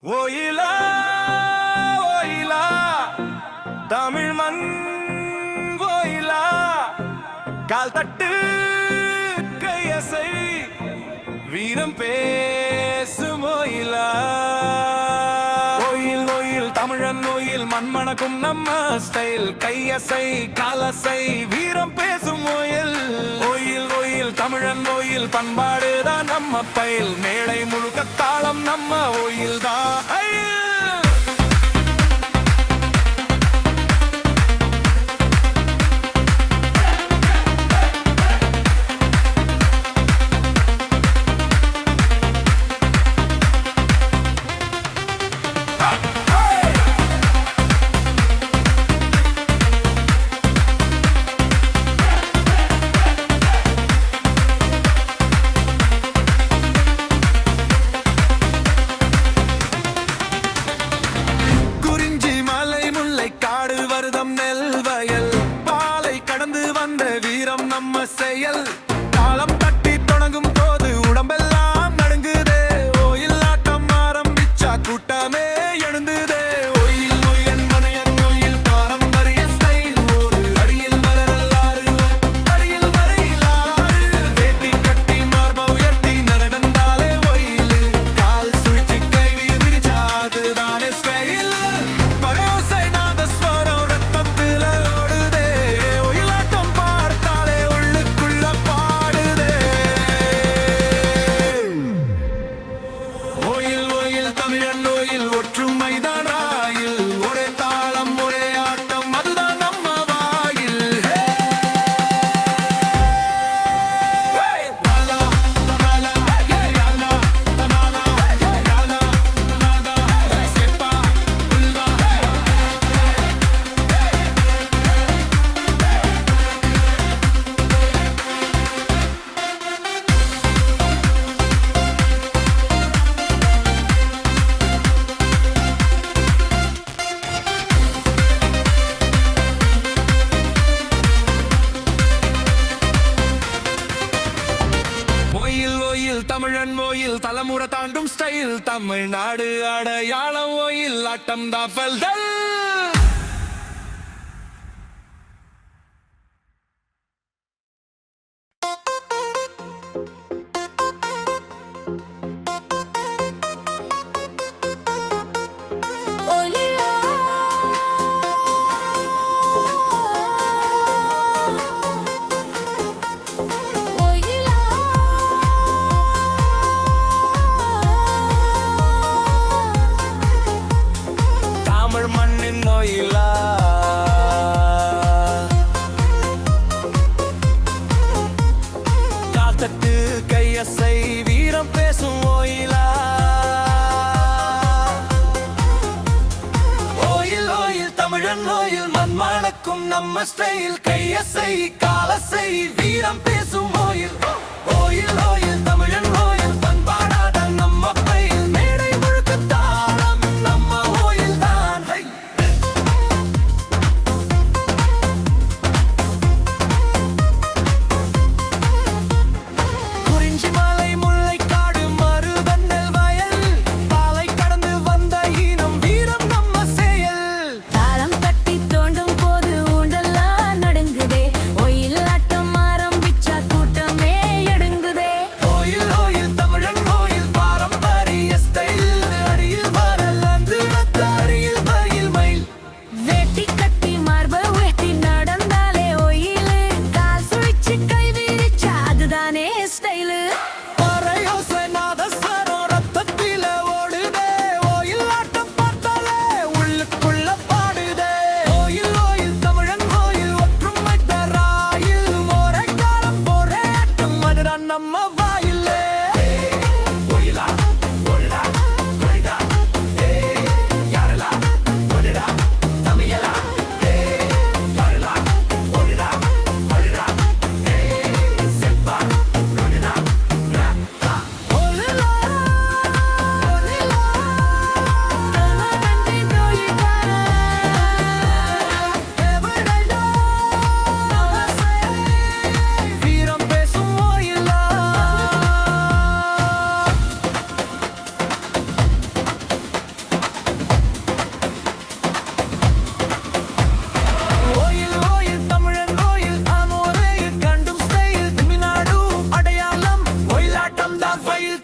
ஓயிலா ஓயிலா தமிழ் மண் ஓயிலா கால் தட்டு கையசை வீரம் பேசும் ஓயிலா ஓயில் ஓயில் தமிழன் ஓயில் மண்மணக்கும் நம்ம ஸ்டைல் கையசை காலசை வீரம் பேசும் ஓயில் ஓயில் ஓயில் தமிழன் ஓயில் பண்பாடுதான் நம்ம பயில் மேடை முழுக்க தாளம் நம்ம ஓயில் தான் நம்ம செயல் காலம் தட்டி தொடங்கும் போது உடம்பெல்லாம் நடுங்குதே ஓயில் ஆட்டம் ஆரம்பிச்சா கூட்டமே எழுந்துதே ஓயில் ஓயன் மனையன் ஓயில் பாரம்பரிய ஸ்டைல் ஒரு அடியில் வரலாறு அடியில் வரையிலாறு வேட்டி கட்டி மார்ப உயர்த்தி நடந்தாலே ஓயில் கால் சுழிச்சு கை விரிச்சாதுதானே ஸ்டைல் பரோசை நாத ஸ்வரம் ரத்தத்தில ஓடுதே ஓயிலாட்டம் பார்த்தாலே தமிழன் ஓயில் ஒற்றுமைதான் ராயில் ஒரே தாளம் ஒரே ஆட்டம் அதுதான் நம்ம வாயில் தமிழன் ஓயில் தலைமுறை தாண்டும் ஸ்டைல் தமிழ்நாடு அடையாளம் ஓயில் ஆட்டம் தாஃபல்தல் ஓயிலா காத்தட்டு கையசை வீரம் பேசும் ஓயிலா ஓயில் ஓயில் தமிழன் ஓயில் மண்மணக்கும் நம்ம ஸ்டைல் கையசை காலசை வீரம் பேசும் ஓயில் ஓயில் ஓயில் தமிழன் ஓயில் பண்பாடாத நம்ம பயில் மேடை முழுக்க தாளம் நம்ம ஓயில் தான் ஃபைல்